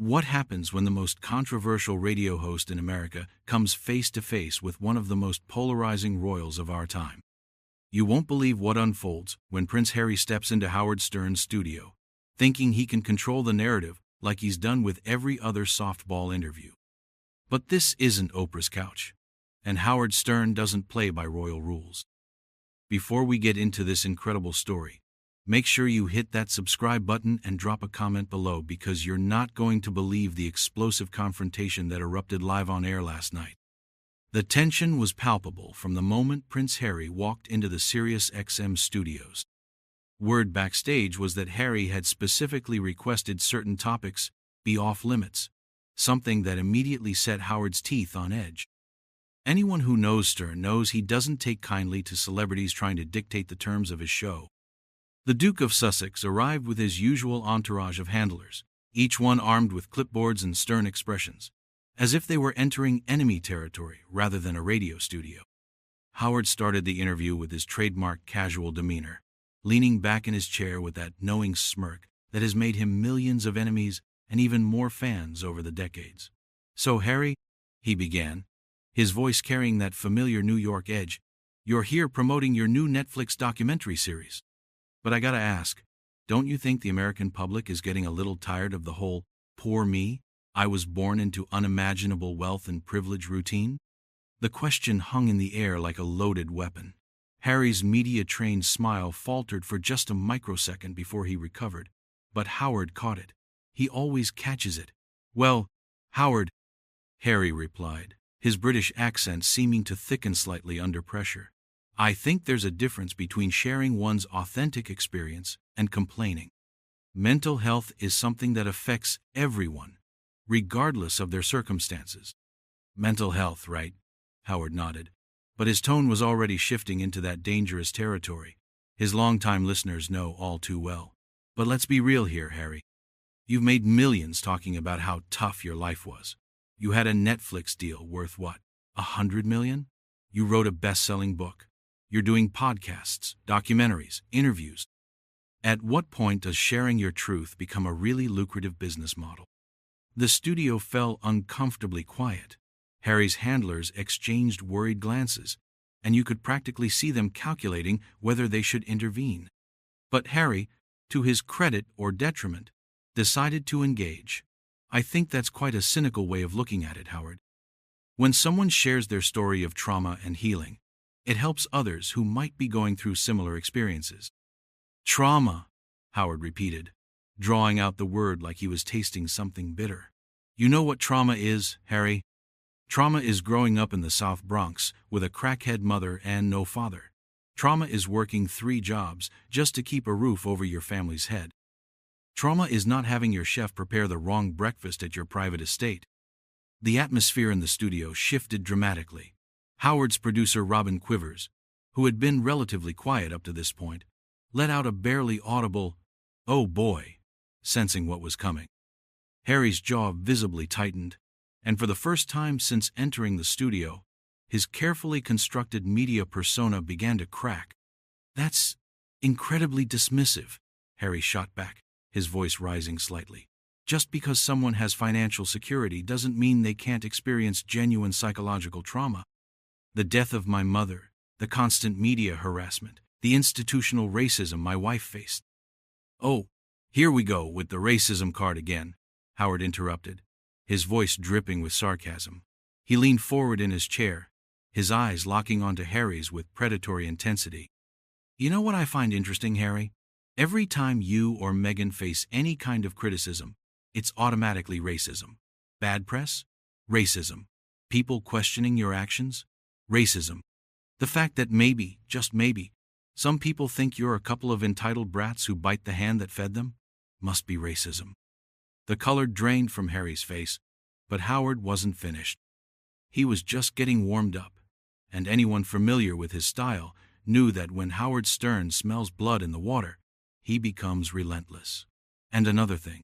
What happens when the most controversial radio host in America comes face to face with one of the most polarizing royals of our time? You won't believe what unfolds when Prince Harry steps into Howard Stern's studio, thinking he can control the narrative like he's done with every other softball interview. But this isn't Oprah's couch, and Howard Stern doesn't play by royal rules. Before we get into this incredible story, make sure you hit that subscribe button and drop a comment below, because you're not going to believe the explosive confrontation that erupted live on air last night. The tension was palpable from the moment Prince Harry walked into the SiriusXM studios. Word backstage was that Harry had specifically requested certain topics be off limits, something that immediately set Howard's teeth on edge. Anyone who knows Stern knows he doesn't take kindly to celebrities trying to dictate the terms of his show. The Duke of Sussex arrived with his usual entourage of handlers, each one armed with clipboards and stern expressions, as if they were entering enemy territory rather than a radio studio. Howard started the interview with his trademark casual demeanor, leaning back in his chair with that knowing smirk that has made him millions of enemies and even more fans over the decades. "So, Harry," he began, his voice carrying that familiar New York edge, "you're here promoting your new Netflix documentary series. But I gotta ask, don't you think the American public is getting a little tired of the whole, 'poor me, I was born into unimaginable wealth and privilege' routine?" The question hung in the air like a loaded weapon. Harry's media-trained smile faltered for just a microsecond before he recovered, but Howard caught it. He always catches it. "Well, Howard," Harry replied, his British accent seeming to thicken slightly under pressure, "I think there's a difference between sharing one's authentic experience and complaining. Mental health is something that affects everyone, regardless of their circumstances." "Mental health, right?" Howard nodded, but his tone was already shifting into that dangerous territory his longtime listeners know all too well. "But let's be real here, Harry. You've made millions talking about how tough your life was. You had a Netflix deal worth what, $100 million? You wrote a best-selling book. You're doing podcasts, documentaries, interviews. At what point does sharing your truth become a really lucrative business model?" The studio fell uncomfortably quiet. Harry's handlers exchanged worried glances, and you could practically see them calculating whether they should intervene. But Harry, to his credit or detriment, decided to engage. "I think that's quite a cynical way of looking at it, Howard. When someone shares their story of trauma and healing, it helps others who might be going through similar experiences." "Trauma," Howard repeated, drawing out the word like he was tasting something bitter. "You know what trauma is, Harry? Trauma is growing up in the South Bronx with a crackhead mother and no father. Trauma is working 3 jobs just to keep a roof over your family's head. Trauma is not having your chef prepare the wrong breakfast at your private estate." The atmosphere in the studio shifted dramatically. Howard's producer Robin Quivers, who had been relatively quiet up to this point, let out a barely audible, "Oh boy," sensing what was coming. Harry's jaw visibly tightened, and for the first time since entering the studio, his carefully constructed media persona began to crack. "That's incredibly dismissive," Harry shot back, his voice rising slightly. "Just because someone has financial security doesn't mean they can't experience genuine psychological trauma. The death of my mother, the constant media harassment, the institutional racism my wife faced." "Oh, here we go with the racism card again," Howard interrupted, his voice dripping with sarcasm. He leaned forward in his chair, his eyes locking onto Harry's with predatory intensity. "You know what I find interesting, Harry? Every time you or Meghan face any kind of criticism, it's automatically racism. Bad press? Racism. People questioning your actions? Racism. The fact that maybe, just maybe, some people think you're a couple of entitled brats who bite the hand that fed them? Must be racism." The color drained from Harry's face, but Howard wasn't finished. He was just getting warmed up, and anyone familiar with his style knew that when Howard Stern smells blood in the water, he becomes relentless. "And another thing,"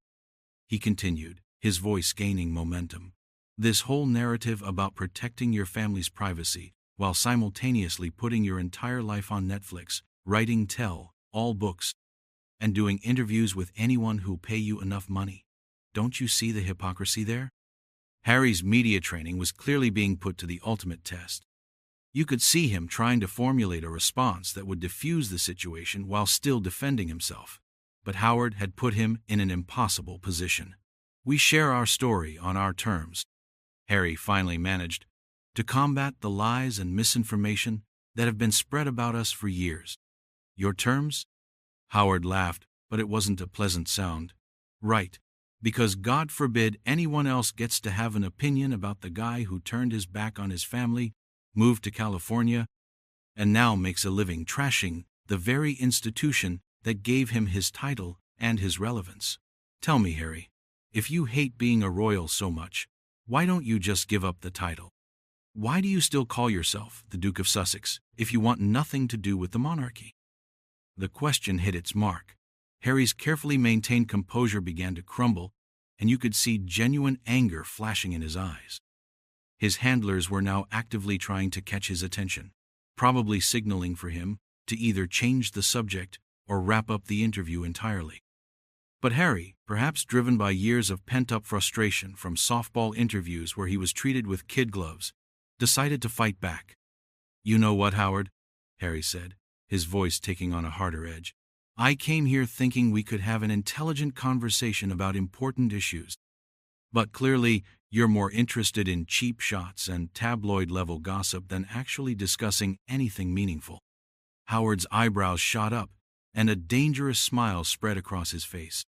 he continued, his voice gaining momentum, "this whole narrative about protecting your family's privacy while simultaneously putting your entire life on Netflix, writing all books, and doing interviews with anyone who'll pay you enough money. Don't you see the hypocrisy there? Harry's media training was clearly being put to the ultimate test. You could see him trying to formulate a response that would diffuse the situation while still defending himself. But Howard had put him in an impossible position. We share our story on our terms. Harry finally managed to combat the lies and misinformation that have been spread about us for years. Your terms? Howard laughed, but it wasn't a pleasant sound. Right, because God forbid anyone else gets to have an opinion about the guy who turned his back on his family, moved to California, and now makes a living trashing the very institution that gave him his title and his relevance. Tell me, Harry, if you hate being a royal so much, why don't you just give up the title? Why do you still call yourself the Duke of Sussex if you want nothing to do with the monarchy? The question hit its mark. Harry's carefully maintained composure began to crumble, and you could see genuine anger flashing in his eyes. His handlers were now actively trying to catch his attention, probably signaling for him to either change the subject or wrap up the interview entirely. But Harry, perhaps driven by years of pent-up frustration from softball interviews where he was treated with kid gloves, decided to fight back. You know what, Howard? Harry said, his voice taking on a harder edge. I came here thinking we could have an intelligent conversation about important issues. But clearly, you're more interested in cheap shots and tabloid-level gossip than actually discussing anything meaningful. Howard's eyebrows shot up, and a dangerous smile spread across his face.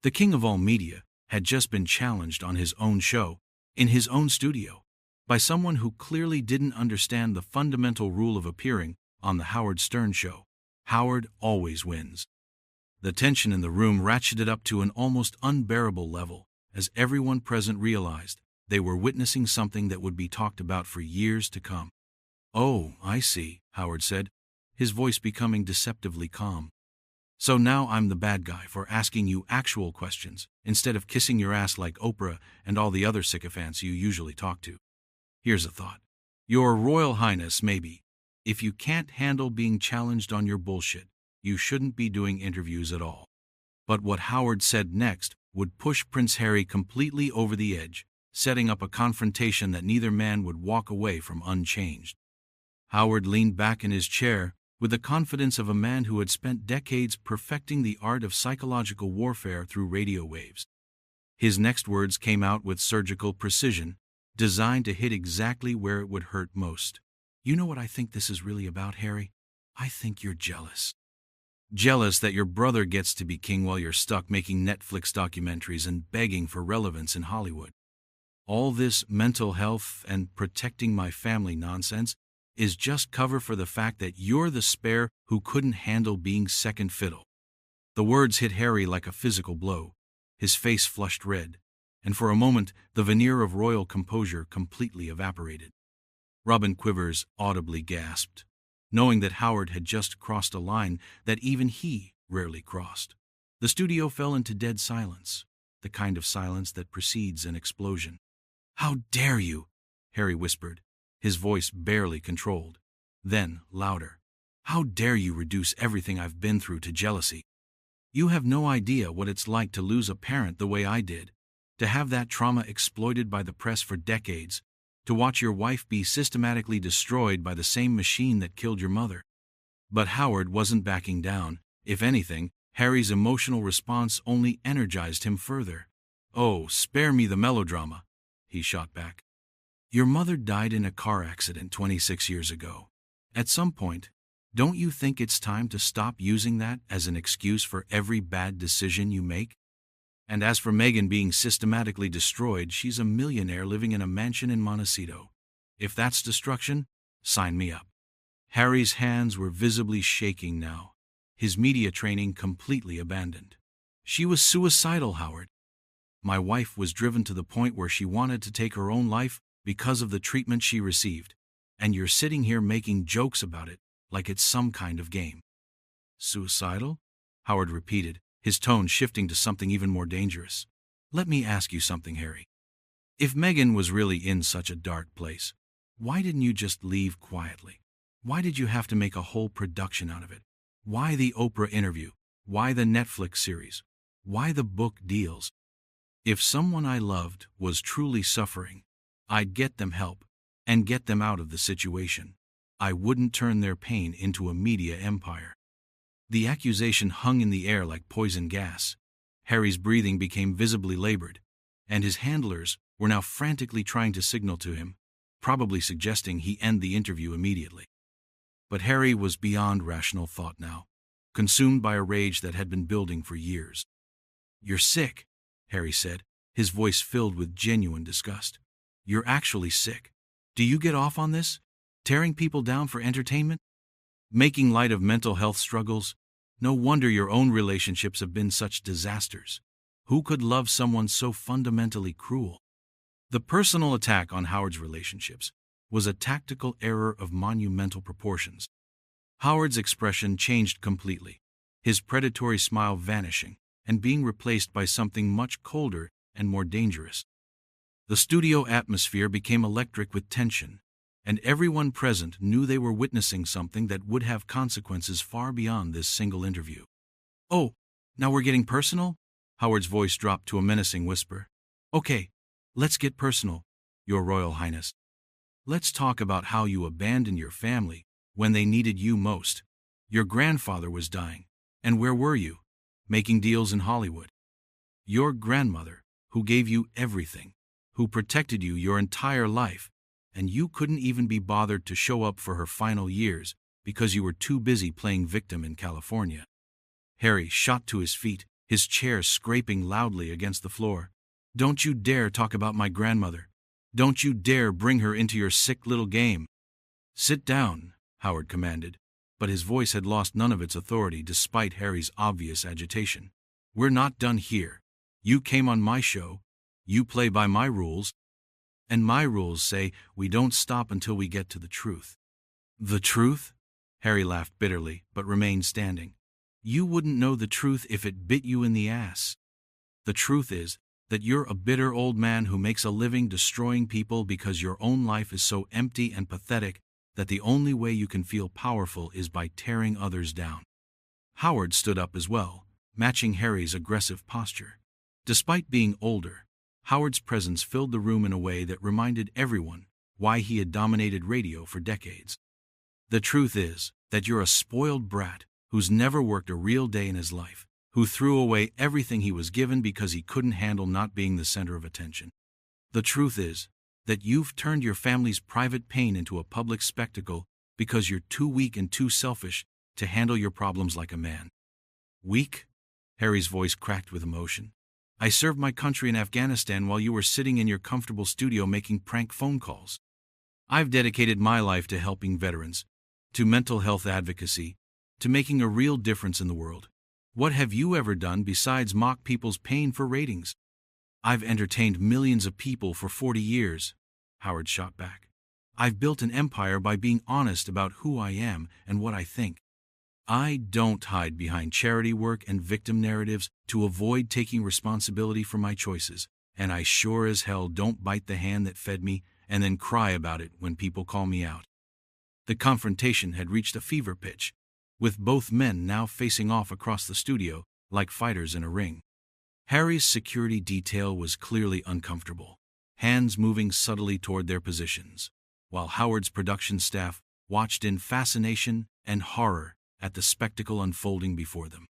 The king of all media had just been challenged on his own show, in his own studio, by someone who clearly didn't understand the fundamental rule of appearing on the Howard Stern show. Howard always wins. The tension in the room ratcheted up to an almost unbearable level, as everyone present realized they were witnessing something that would be talked about for years to come. Oh, I see, Howard said, his voice becoming deceptively calm. So now I'm the bad guy for asking you actual questions, instead of kissing your ass like Oprah and all the other sycophants you usually talk to. Here's a thought. Your Royal Highness, maybe. If you can't handle being challenged on your bullshit, you shouldn't be doing interviews at all. But what Howard said next would push Prince Harry completely over the edge, setting up a confrontation that neither man would walk away from unchanged. Howard leaned back in his chair with the confidence of a man who had spent decades perfecting the art of psychological warfare through radio waves. His next words came out with surgical precision, designed to hit exactly where it would hurt most. You know what I think this is really about, Harry? I think you're jealous. Jealous that your brother gets to be king while you're stuck making Netflix documentaries and begging for relevance in Hollywood. All this mental health and protecting my family nonsense is just cover for the fact that you're the spare who couldn't handle being second fiddle. The words hit Harry like a physical blow. His face flushed red, and for a moment the veneer of royal composure completely evaporated. Robin Quivers audibly gasped, knowing that Howard had just crossed a line that even he rarely crossed. The studio fell into dead silence, the kind of silence that precedes an explosion. "How dare you?" Harry whispered, his voice barely controlled. Then, louder, "How dare you reduce everything I've been through to jealousy? You have no idea what it's like to lose a parent the way I did, to have that trauma exploited by the press for decades, to watch your wife be systematically destroyed by the same machine that killed your mother." But Howard wasn't backing down. If anything, Harry's emotional response only energized him further. "Oh, spare me the melodrama," he shot back. "Your mother died in a car accident 26 years ago. At some point, don't you think it's time to stop using that as an excuse for every bad decision you make? And as for Meghan being systematically destroyed, she's a millionaire living in a mansion in Montecito. If that's destruction, sign me up." Harry's hands were visibly shaking now, his media training completely abandoned. "She was suicidal, Howard. My wife was driven to the point where she wanted to take her own life because of the treatment she received, and you're sitting here making jokes about it like it's some kind of game." "Suicidal?" Howard repeated, his tone shifting to something even more dangerous. "Let me ask you something, Harry. If Meghan was really in such a dark place, why didn't you just leave quietly? Why did you have to make a whole production out of it? Why the Oprah interview? Why the Netflix series? Why the book deals? If someone I loved was truly suffering, I'd get them help and get them out of the situation. I wouldn't turn their pain into a media empire. The accusation hung in the air like poison gas. Harry's breathing became visibly labored, and his handlers were now frantically trying to signal to him, probably suggesting he end the interview immediately. But Harry was beyond rational thought now, consumed by a rage that had been building for years. "You're sick," Harry said, his voice filled with genuine disgust. "You're actually sick. Do you get off on this? Tearing people down for entertainment? Making light of mental health struggles? No wonder your own relationships have been such disasters. Who could love someone so fundamentally cruel?" The personal attack on Howard's relationships was a tactical error of monumental proportions. Howard's expression changed completely, his predatory smile vanishing and being replaced by something much colder and more dangerous. The studio atmosphere became electric with tension, and everyone present knew they were witnessing something that would have consequences far beyond this single interview. "Oh, now we're getting personal?" Howard's voice dropped to a menacing whisper. "Okay, let's get personal, Your Royal Highness. Let's talk about how you abandoned your family when they needed you most. Your grandfather was dying, and where were you? Making deals in Hollywood. Your grandmother, who gave you everything, who protected you your entire life, and you couldn't even be bothered to show up for her final years because you were too busy playing victim in California." Harry shot to his feet, his chair scraping loudly against the floor. "Don't you dare talk about my grandmother. Don't you dare bring her into your sick little game." "Sit down," Howard commanded, but his voice had lost none of its authority despite Harry's obvious agitation. "We're not done here. You came on my show. You play by my rules. And my rules say we don't stop until we get to the truth." "The truth?" Harry laughed bitterly, but remained standing. "You wouldn't know the truth if it bit you in the ass. The truth is that you're a bitter old man who makes a living destroying people because your own life is so empty and pathetic that the only way you can feel powerful is by tearing others down." Howard stood up as well, matching Harry's aggressive posture. Despite being older, Howard's presence filled the room in a way that reminded everyone why he had dominated radio for decades. "The truth is that you're a spoiled brat who's never worked a real day in his life, who threw away everything he was given because he couldn't handle not being the center of attention. The truth is that you've turned your family's private pain into a public spectacle because you're too weak and too selfish to handle your problems like a man." "Weak?" Harry's voice cracked with emotion. "I served my country in Afghanistan while you were sitting in your comfortable studio making prank phone calls. I've dedicated my life to helping veterans, to mental health advocacy, to making a real difference in the world. What have you ever done besides mock people's pain for ratings?" "I've entertained millions of people for 40 years, Howard shot back. "I've built an empire by being honest about who I am and what I think. I don't hide behind charity work and victim narratives to avoid taking responsibility for my choices, and I sure as hell don't bite the hand that fed me and then cry about it when people call me out." The confrontation had reached a fever pitch, with both men now facing off across the studio like fighters in a ring. Harry's security detail was clearly uncomfortable, hands moving subtly toward their positions, while Howard's production staff watched in fascination and horror at the spectacle unfolding before them.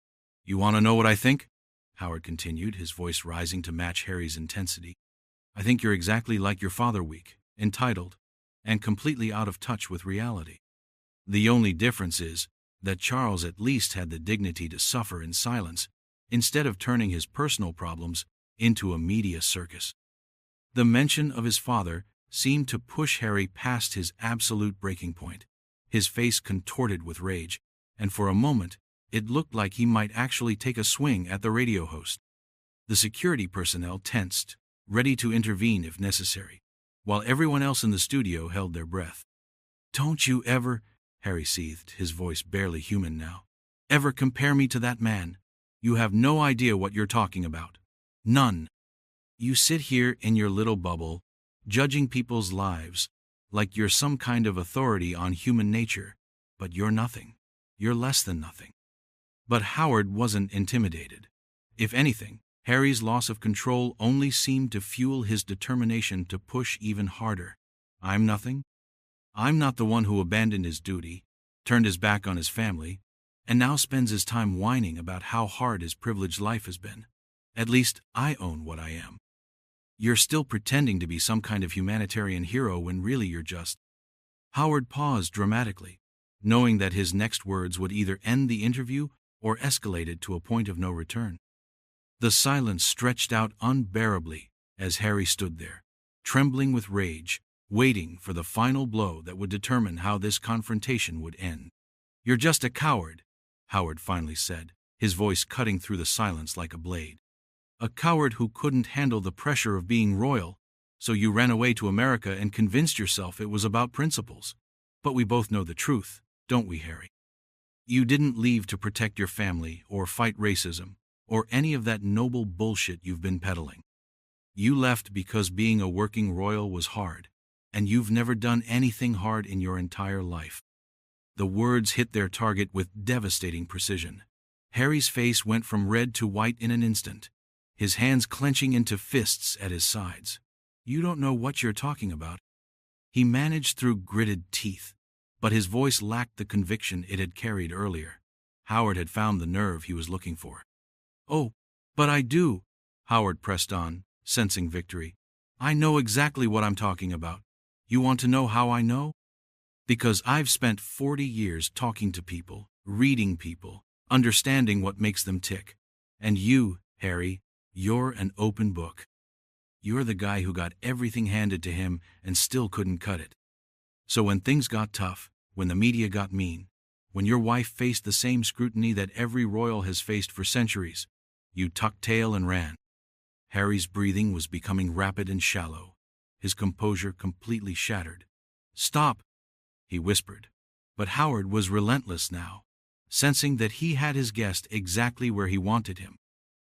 "You want to know what I think?" Howard continued, his voice rising to match Harry's intensity. "I think you're exactly like your father, weak, entitled, and completely out of touch with reality. The only difference is that Charles at least had the dignity to suffer in silence, instead of turning his personal problems into a media circus." The mention of his father seemed to push Harry past his absolute breaking point. His face contorted with rage, and for a moment it looked like he might actually take a swing at the radio host. The security personnel tensed, ready to intervene if necessary, while everyone else in the studio held their breath. "Don't you ever," Harry seethed, his voice barely human now, "ever compare me to that man. You have no idea what you're talking about. None. You sit here in your little bubble, judging people's lives like you're some kind of authority on human nature, but you're nothing. You're less than nothing." But Howard wasn't intimidated. If anything, Harry's loss of control only seemed to fuel his determination to push even harder. I'm nothing. I'm not the one who abandoned his duty, turned his back on his family, and now spends his time whining about how hard his privileged life has been. At least I own what I am. You're still pretending to be some kind of humanitarian hero when really you're just... Howard paused dramatically, knowing that his next words would either end the interview or escalate it to a point of no return. The silence stretched out unbearably as Harry stood there, trembling with rage, waiting for the final blow that would determine how this confrontation would end. You're just a coward, Howard finally said, his voice cutting through the silence like a blade. A coward who couldn't handle the pressure of being royal, so you ran away to America and convinced yourself it was about principles. But we both know the truth, don't we, Harry? You didn't leave to protect your family or fight racism or any of that noble bullshit you've been peddling. You left because being a working royal was hard, and you've never done anything hard in your entire life. The words hit their target with devastating precision. Harry's face went from red to white in an instant, his hands clenching into fists at his sides. You don't know what you're talking about. He managed through gritted teeth, but his voice lacked the conviction it had carried earlier. Howard had found the nerve he was looking for. Oh, but I do, Howard pressed on, sensing victory. I know exactly what I'm talking about. You want to know how I know? Because I've spent 40 years talking to people, reading people, understanding what makes them tick. And you, Harry, you're an open book. You're the guy who got everything handed to him and still couldn't cut it. So when things got tough, when the media got mean, when your wife faced the same scrutiny that every royal has faced for centuries, you tucked tail and ran. Harry's breathing was becoming rapid and shallow, his composure completely shattered. Stop, he whispered. But Howard was relentless now, sensing that he had his guest exactly where he wanted him.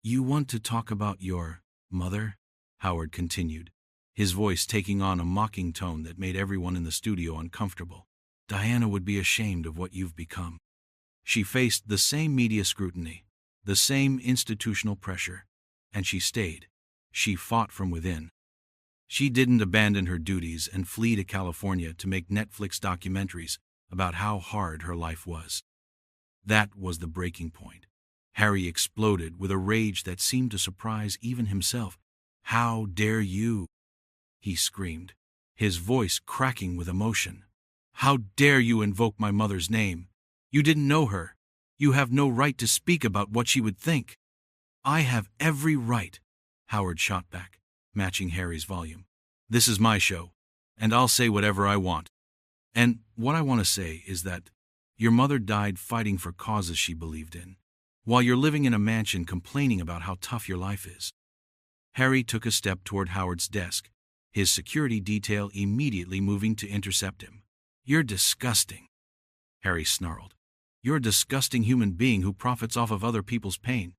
You want to talk about your mother? Howard continued, his voice taking on a mocking tone that made everyone in the studio uncomfortable. Diana would be ashamed of what you've become. She faced the same media scrutiny, the same institutional pressure, and she stayed. She fought from within. She didn't abandon her duties and flee to California to make Netflix documentaries about how hard her life was. That was the breaking point. Harry exploded with a rage that seemed to surprise even himself. How dare you? He screamed, his voice cracking with emotion. How dare you invoke my mother's name? You didn't know her. You have no right to speak about what she would think. I have every right, Howard shot back, matching Harry's volume. This is my show, and I'll say whatever I want. And what I want to say is that your mother died fighting for causes she believed in, while you're living in a mansion complaining about how tough your life is. Harry took a step toward Howard's desk, his security detail immediately moving to intercept him. You're disgusting, Harry snarled. You're a disgusting human being who profits off of other people's pain.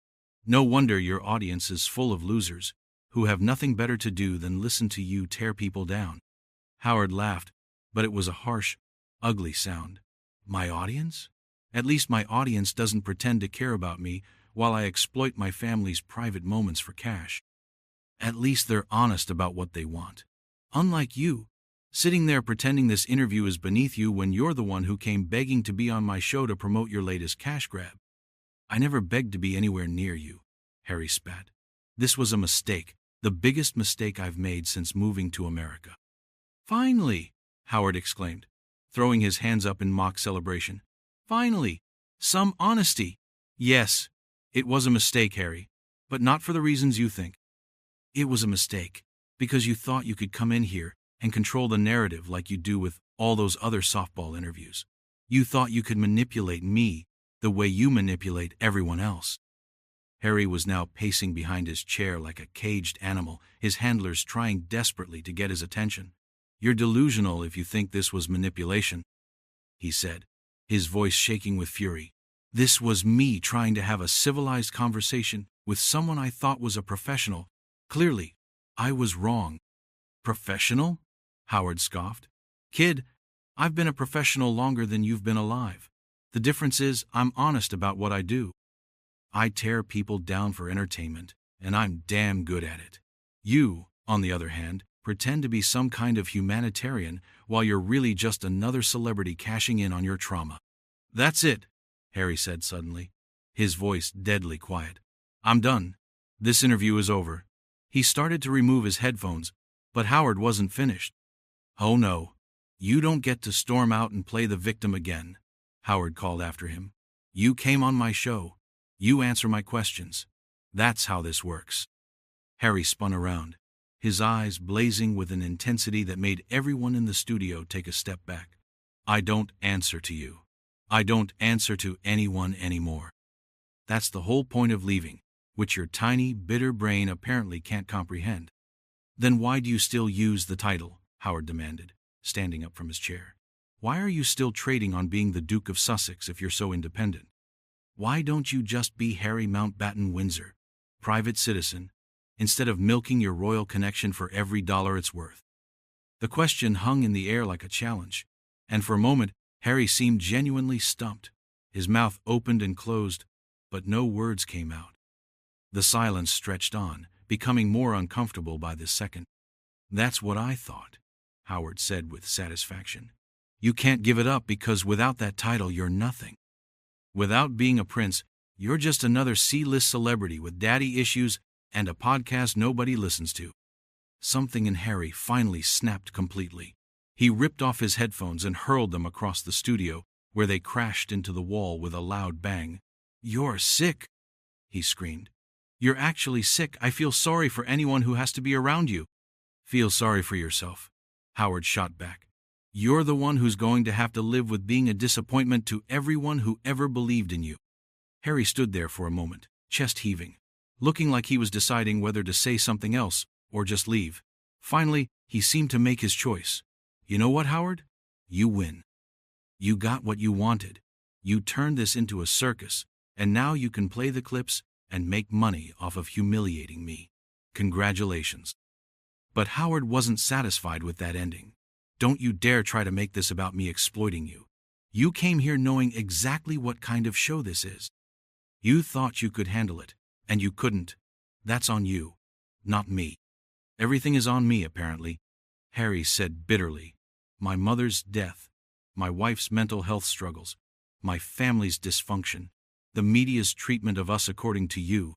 No wonder your audience is full of losers who have nothing better to do than listen to you tear people down. Howard laughed, but it was a harsh, ugly sound. My audience? At least my audience doesn't pretend to care about me while I exploit my family's private moments for cash. At least they're honest about what they want. Unlike you, sitting there pretending this interview is beneath you when you're the one who came begging to be on my show to promote your latest cash grab. I never begged to be anywhere near you, Harry spat. This was a mistake, the biggest mistake I've made since moving to America. Finally, Howard exclaimed, throwing his hands up in mock celebration. Finally, some honesty. Yes, it was a mistake, Harry, but not for the reasons you think. It was a mistake because you thought you could come in here and control the narrative like you do with all those other softball interviews. You thought you could manipulate me the way you manipulate everyone else. Harry was now pacing behind his chair like a caged animal, his handlers trying desperately to get his attention. You're delusional if you think this was manipulation, he said, his voice shaking with fury. This was me trying to have a civilized conversation with someone I thought was a professional. Clearly, I was wrong. Professional? Howard scoffed. Kid, I've been a professional longer than you've been alive. The difference is I'm honest about what I do. I tear people down for entertainment, and I'm damn good at it. You, on the other hand, pretend to be some kind of humanitarian while you're really just another celebrity cashing in on your trauma. That's it, Harry said suddenly, his voice deadly quiet. I'm done. This interview is over. He started to remove his headphones, but Howard wasn't finished. Oh no. You don't get to storm out and play the victim again, Howard called after him. You came on my show. You answer my questions. That's how this works. Harry spun around, his eyes blazing with an intensity that made everyone in the studio take a step back. I don't answer to you. I don't answer to anyone anymore. That's the whole point of leaving, which your tiny, bitter brain apparently can't comprehend. Then why do you still use the title? Howard demanded, standing up from his chair. Why are you still trading on being the Duke of Sussex if you're so independent? Why don't you just be Harry Mountbatten Windsor, private citizen, instead of milking your royal connection for every dollar it's worth? The question hung in the air like a challenge, and for a moment Harry seemed genuinely stumped. His mouth opened and closed, but no words came out. The silence stretched on, becoming more uncomfortable by the second. That's what I thought, Howard said with satisfaction. You can't give it up because without that title you're nothing. Without being a prince, you're just another C-list celebrity with daddy issues and a podcast nobody listens to. Something in Harry finally snapped completely. He ripped off his headphones and hurled them across the studio, where they crashed into the wall with a loud bang. You're sick, he screamed. You're actually sick. I feel sorry for anyone who has to be around you. Feel sorry for yourself, Howard shot back. You're the one who's going to have to live with being a disappointment to everyone who ever believed in you. Harry stood there for a moment, chest heaving, looking like he was deciding whether to say something else or just leave. Finally, he seemed to make his choice. You know what, Howard? You win. You got what you wanted. You turned this into a circus, and now you can play the clips and make money off of humiliating me. Congratulations. But Howard wasn't satisfied with that ending. Don't you dare try to make this about me exploiting you. You came here knowing exactly what kind of show this is. You thought you could handle it, and you couldn't. That's on you, not me. Everything is on me, apparently, Harry said bitterly. My mother's death, my wife's mental health struggles, my family's dysfunction, the media's treatment of us according to you.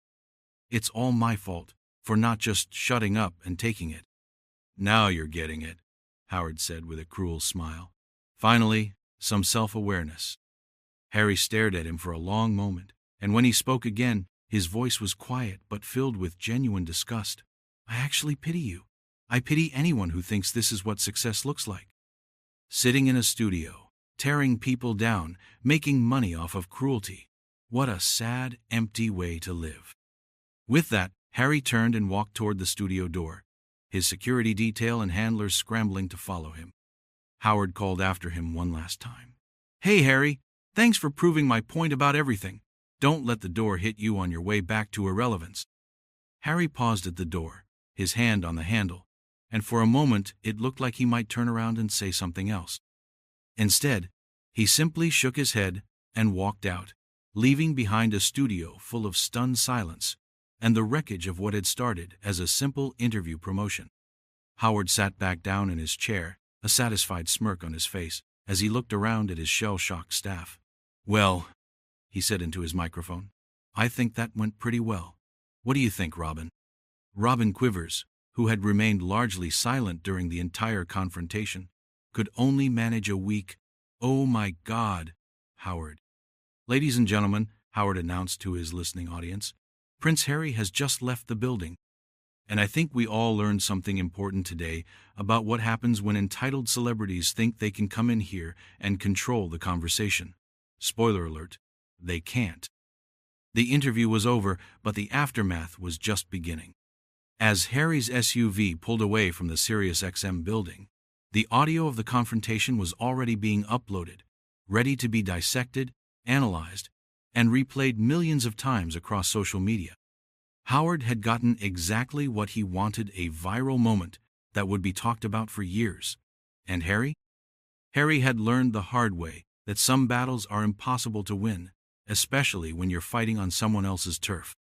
It's all my fault for not just shutting up and taking it. Now you're getting it, Howard said with a cruel smile. Finally, some self-awareness. Harry stared at him for a long moment, and when he spoke again, his voice was quiet but filled with genuine disgust. I actually pity you. I pity anyone who thinks this is what success looks like. Sitting in a studio, tearing people down, making money off of cruelty. What a sad, empty way to live. With that, Harry turned and walked toward the studio door, his security detail and handlers scrambling to follow him. Howard called after him one last time. Hey, Harry, thanks for proving my point about everything. Don't let the door hit you on your way back to irrelevance. Harry paused at the door, his hand on the handle, and for a moment it looked like he might turn around and say something else. Instead, he simply shook his head and walked out, leaving behind a studio full of stunned silence and the wreckage of what had started as a simple interview promotion. Howard sat back down in his chair, a satisfied smirk on his face, as he looked around at his shell-shocked staff. Well, he said into his microphone, I think that went pretty well. What do you think, Robin? Robin Quivers, who had remained largely silent during the entire confrontation, could only manage a weak, "Oh my God, Howard." Ladies and gentlemen, Howard announced to his listening audience, Prince Harry has just left the building. And I think we all learned something important today about what happens when entitled celebrities think they can come in here and control the conversation. Spoiler alert, they can't. The interview was over, but the aftermath was just beginning. As Harry's SUV pulled away from the SiriusXM building, the audio of the confrontation was already being uploaded, ready to be dissected, analyzed, and replayed millions of times across social media. Howard had gotten exactly what he wanted, a viral moment that would be talked about for years. And Harry? Harry had learned the hard way that some battles are impossible to win, especially when you're fighting on someone else's turf.